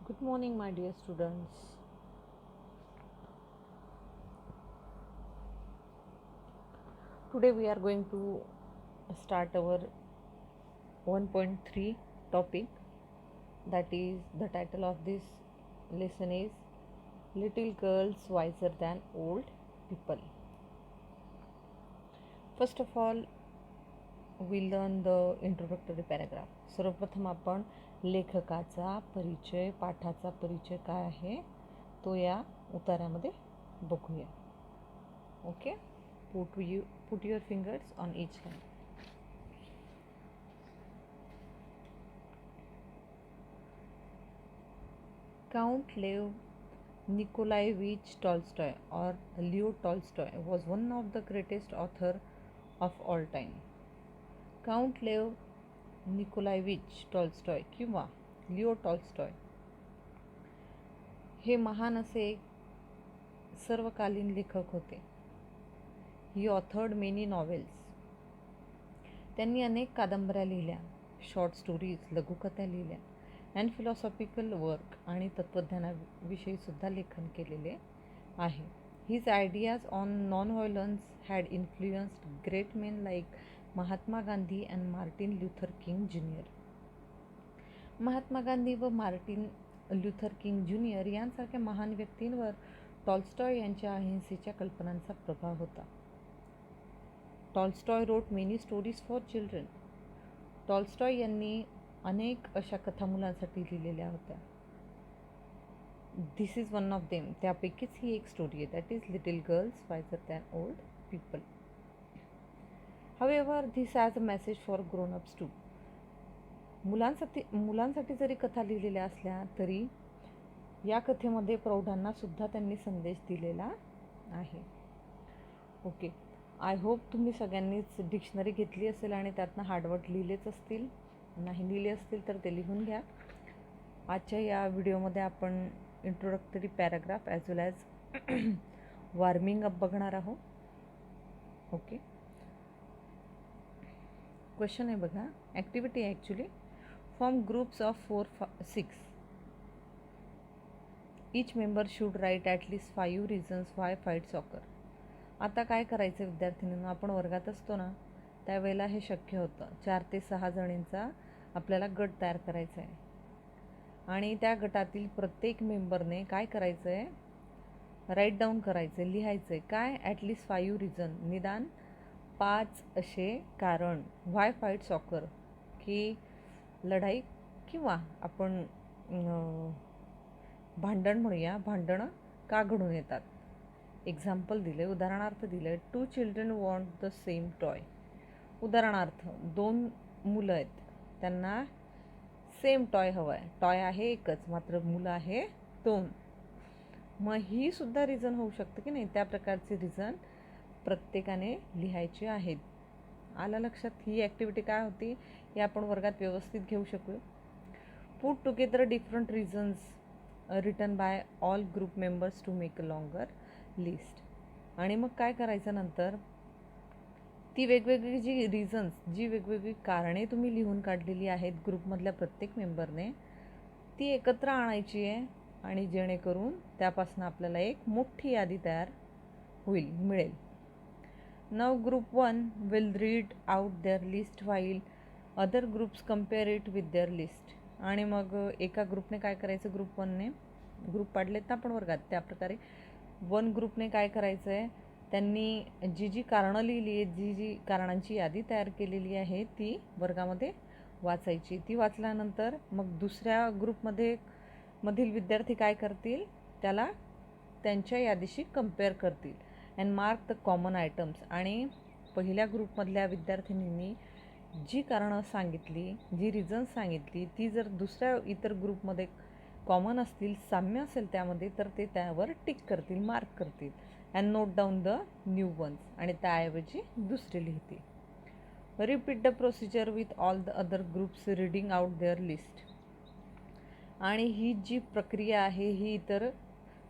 Good morning, my dear students. Today we are going to start our 1.3 topic. That is, the title of this lesson is Little Girls Wiser Than Old People. First of all, we learn the introductory paragraph. सर्वप्रथम आपण लेखकाचा परिचय, पाठाचा परिचय काय आहे तो या उतार्यामध्ये बघूया. Okay, put your fingers on each line. Count Lev Nikolaevich Tolstoy, or Leo Tolstoy, was one of the greatest authors of all time. Count Lev Nikolaevich Tolstoy किंवा लिओ टॉल्स्टॉय हे महान असे एक सर्वकालीन लेखक होते. ही ऑथर्ड मेनी नॉवेल्स. त्यांनी अनेक कादंबऱ्या लिहिल्या, शॉर्ट स्टोरीज, लघुकथा लिहिल्या अँड फिलॉसॉफिकल वर्क आणि तत्त्वज्ञानाविषयी सुद्धा लेखन केलेले आहे. His ideas on non violence had influenced great main like Mahatma Gandhi and Martin Luther king junior. Mahatma Gandhi व मार्टिन ल्युथर किंग ज्युनियर यांसारख्या महान व्यक्तींवर टॉल्स्टॉय यांच्या अहिंसेच्या कल्पनांचा प्रभाव होता. Tolstoy wrote many stories for children. Tolstoy यांनी अनेक अशा कथा मुलांसाठी लिहिलेल्या होत्या. This is one of them. त्यापैकीच ही एक स्टोरी आहे. That is little girls wiser than old people. However, this has a message for grown-ups too. मुलांसाठी जरी कथा लिहिलेल्या असल्या तरी या कथेमध्ये प्रौढांना सुद्धा त्यांनी संदेश दिलेला आहे. ओके, आय होप तुम्ही सगळ्यांनीच डिक्शनरी घेतली असेल आणि त्यातनं हार्डवर्ड लिहिलेच असतील. नाही लिहिले असतील तर ते लिहून घ्या. आजच्या या व्हिडिओमध्ये आपण introductory paragraph as well as warming up बघणार आहोत. ओके, क्वेश्चन आहे बघा. ॲक्टिव्हिटी आहे actually. Form groups of 4-6. Each member should write at least 5 reasons why fight soccer. आता काय करायचं विद्यार्थिनींना, आपण वर्गात असतो ना त्यावेळेला हे शक्य होतं. 4 ते 6 जणींचा आपल्याला गट तयार करायचा आहे आणि त्या गटातील प्रत्येक मेंबरने काय करायचं आहे, राईट डाऊन करायचं आहे, लिहायचं आहे काय, ॲटलिस्ट 5 रिझन, निदान 5 असे कारण, व्हाय फाईट सॉकर, की लढाई किंवा आपण भांडण म्हणूया, भांडणं का घडून येतात. एक्झाम्पल दिले, उदाहरणार्थ दिले. 2 children want the same toy. उदाहरणार्थ 2 मुलं आहेत, त्यांना सेम टॉय हवं आहे. टॉय आहे एकच, मात्र मुलं आहे 2. मग ही सुद्धा रिझन होऊ शकतं की नाही. त्या प्रकारचे रिझन प्रत्येकाने लिहायचे आहेत. आलं लक्षात. ही ॲक्टिव्हिटी काय होती हे आपण वर्गात व्यवस्थित घेऊ शकू. Put together different reasons written by all group members to make a longer list. आणि मग काय करायचं नंतर, ती वेगवेगळी जी रिझन्स, जी वेगवेगळी कारणे तुम्ही लिहून काढलेली आहेत ग्रुपमधल्या प्रत्येक मेंबरने, ती एकत्र आणायची आहे आणि जेणेकरून त्यापासून आपल्याला एक मोठी यादी तयार मिळेल. Now group 1 will read out their list while other groups compare it with their list. आणि मग एका ग्रुपने काय करायचं, ग्रुप 1ने ग्रुप पाडलेत ना आपण वर्गात, त्याप्रकारे 1 ग्रुपने काय करायचं आहे, त्यांनी जी जी कारणं लिहिली आहेत, जी जी कारणांची यादी तयार केलेली आहे ती वर्गामध्ये वाचायची. ती वाचल्यानंतर मग दुसऱ्या मधील विद्यार्थी काय करतील, त्याला त्यांच्या यादीशी कंपेअर करतील and mark the common items. आणि पहिल्या ग्रुपमधल्या विद्यार्थिनींनी जी कारणं सांगितली, जी रिझन्स सांगितली, ती जर दुसऱ्या इतर ग्रुपमध्ये कॉमन असतील, साम्य असेल त्यामध्ये, तर ते त्यावर टिक करतील, मार्क करतील and note down the new ones. आणि त्याऐवजी दुसरे लिहितील. Repeat the procedure with all the other groups reading out their list. आणि ही जी प्रक्रिया आहे ही इतर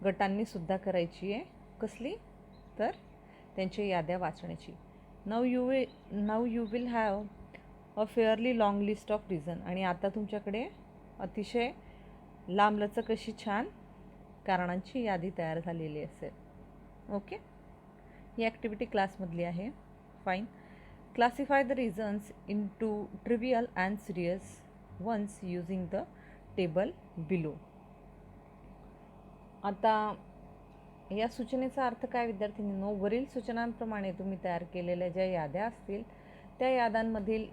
गटांनी सुद्धा करायची आहे. कसली तर त्यांच्या याद्या वाचण्याची. Now you will have a fairly long list of reason. आणि आता तुमच्याकडे अतिशय लांबलचक अशी छान कारणांची यादी तयार झालेली असेल. ओके, ही ॲक्टिव्हिटी क्लासमधली आहे. Fine. Classify the reasons into trivial and serious ones using the table below. आता या सूचनेचा अर्थ काय विद्यार्थिनींनो? वरील सूचनांप्रमाणे तुम्ही तयार केलेल्या ज्या याद्या असतील त्या याद्यांमधील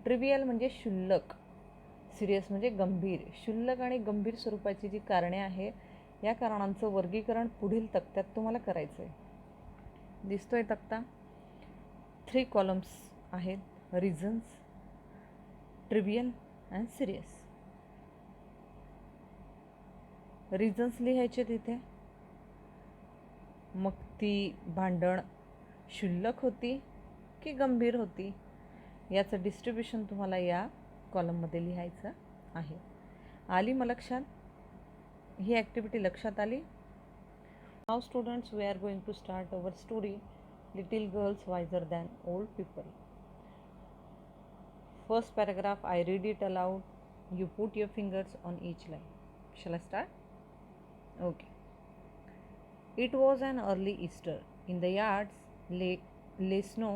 ट्रिवियल म्हणजे क्षुल्लक, सिरियस म्हणजे गंभीर, क्षुल्लक आणि गंभीर स्वरूपाची जी कारणे आहे या कारणांचं वर्गीकरण पुढील तक्त्यात तुम्हाला करायचं आहे. दिसतोय तक्ता? 3 कॉलम्स आहेत. Reasons, trivial and serious. Reasons लिहायचे तिथे. मग ती भांडण क्षुल्लक होती की गंभीर होती याचं डिस्ट्रीब्युशन तुम्हाला या कॉलममध्ये लिहायचं आहे. आली मग लक्षात? ही ॲक्टिव्हिटी लक्षात आली? Now students, we are going to start our story little girls wiser than old people. First paragraph, I read it aloud. You put your fingers on each line. Shall I start? Okay. It was an early Easter. In the yards lay snow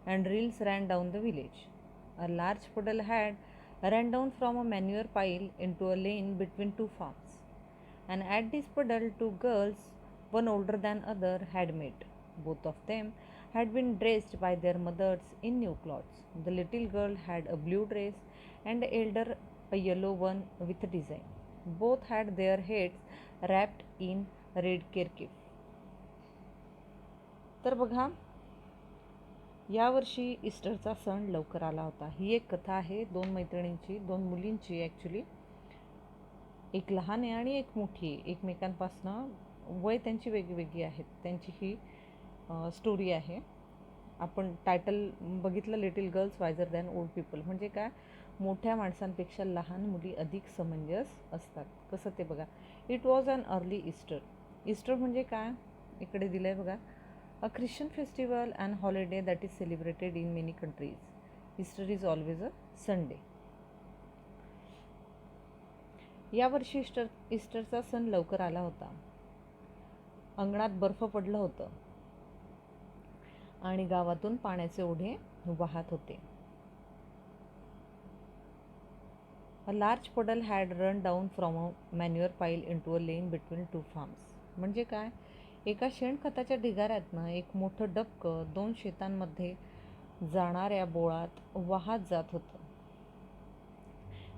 and rills ran down the village. A large puddle had ran down from a manure pile into a lane between two farms. And at this puddle, 2 girls, one older than other, had met. Both of them had been dressed by their mothers in new clothes. The little girl had a blue dress and the elder a yellow one with a design. Both had their heads wrapped in red kerchief. तर बघा, यावर्षी ईस्टरचा सण लवकर आला होता. ही एक कथा आहे 2 मैत्रिणींची, 2 मुलींची ॲक्च्युली. एक लहान आहे आणि एक मोठी आहे. एकमेकांपासनं वय त्यांची वेगवेगळी आहेत. त्यांची ही स्टोरी आहे. आपण टायटल बघितलं, little girls wiser than old people. म्हणजे काय? मोठ्या माणसांपेक्षा लहान मुली अधिक समंजस असतात. कसं ते बघा. It was an early Easter. Easter म्हणजे काय? इकडे दिलं आहे बघा. A Christian festival and holiday that is celebrated in many countries. Easter is always a Sunday. यावर्षी ईस्टरचा सण लवकर आला होता. अंगणात बर्फ पडलं होतं आणि गावातून पाण्याचे ओढे वाहत होते. A large puddle had run down from a manure pile into a lane between 2 farms. म्हणजे काय? एका शेणखताच्या ढिगाऱ्यातनं एक मोठं डबकं 2 शेतांमध्ये जाणाऱ्या बोळात वाहत जात होतं.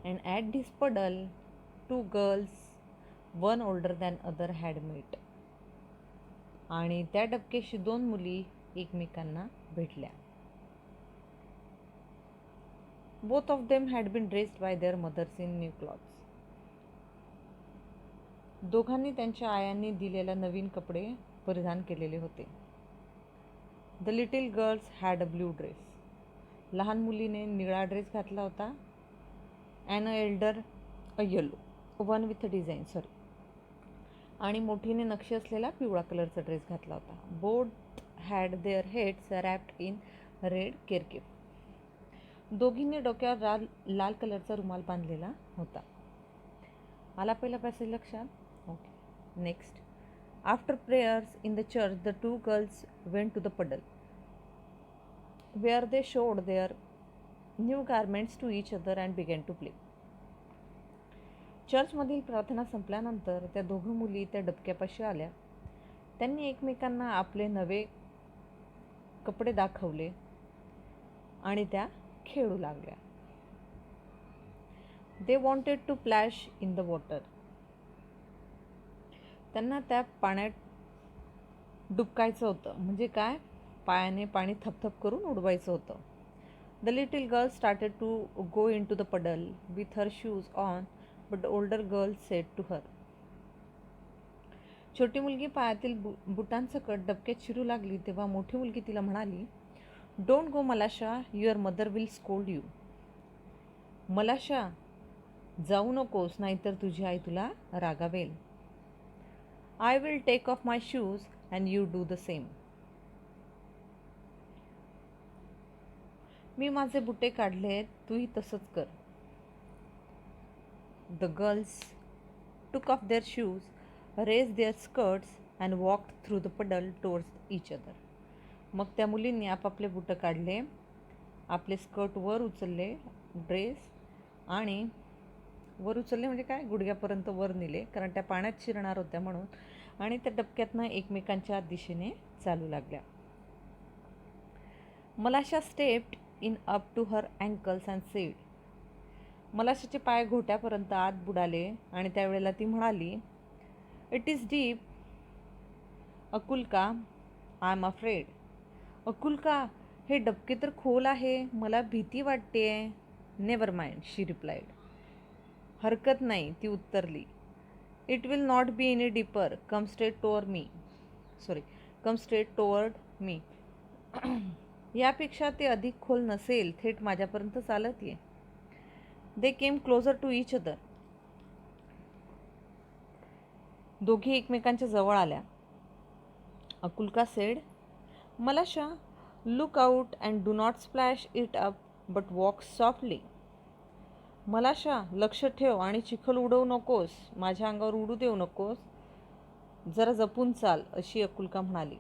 And at this puddle, 2 girls, one older than other, had met. आणि त्या डबकेशी 2 मुली एकमेकांना भेटल्या. Both of them had been dressed by their mothers in new clothes. दोघांनी त्यांच्या आयांनी दिलेल्या नवीन कपडे परिधान केलेले होते. The little girls had a blue dress. लहान मुलीने निळा ड्रेस घातला होता. And a elder a yellow, one with a design. आणि मोठीने नक्षी असलेला पिवळा कलरचा ड्रेस घातला होता. Both had their heads wrapped in red kerchief. दोघींनी डोक्यावर लाल कलरचा रुमाल बांधलेला होता. आला पहिला पॅसेज लक्षात? Okay. Next. After prayers in the church, the 2 girls went to the puddle, where they showed their new garments to each other and began to play. चर्चमधील प्रार्थना संपल्यानंतर त्या 2 मुली त्या डबक्यापाशी आल्या. त्यांनी एकमेकांना आपले नवे कपडे दाखवले आणि त्या खेळू लागल्या. They wanted to splash in the water. त्यांना त्या पाण्यात डुबकायचं होतं. म्हणजे काय? पायाने पाणी थपथप करून उडवायचं होतं. The little girl started to go into the puddle with her shoes on, but the older girl said to her. छोटी मुलगी पायातील बुटांसकट डबक्यात शिरू लागली तेव्हा मोठी मुलगी तिला म्हणाली, don't go Malasha, your mother will scold you. Malasha, जाऊ नकोस, नाहीतर तुझी आई तुला रागावेल. I will take off my shoes and you do the same. मी माझे बुटे काढलेत, तूही तसंच कर. The girls took off their shoes, raised their skirts and walked through the puddle towards each other. मग त्या मुलींनी आपापले बुटं काढले, आपले स्कर्ट वर उचलले, ड्रेस आणि वर उचलले म्हणजे काय, गुडघ्यापर्यंत वर नेले, कारण त्या पाण्यात शिरणार होत्या म्हणून, आणि त्या डबक्यातनं एकमेकांच्या दिशेने चालू लागल्या. Malasha stepped in up to her ankles and said. मलाशाचे पाय घोट्यापर्यंत आत बुडाले आणि त्यावेळेला ती म्हणाली, it is deep Akulka, I am afraid. Akulka, हे डबके तर खोल आहे, मला भीती वाटते. Never mind, she replied. हरकत नाही, ती उत्तरली. It will not be any deeper, come straight toward me. यापेक्षा ते अधिक खोल नसेल, थेट माझ्यापर्यंत चालत ये. They came closer to each other. दोघी एकमेकांच्या जवळ आल्या. Akulka said, Malasha, look out and do not splash it up but walk softly. Malasha, लक्ष ठेव आणि चिखल उडवू नकोस, माझ्या अंगावर उडू देऊ नकोस, जरा जपून चाल, अशी अकुल्का म्हणाली.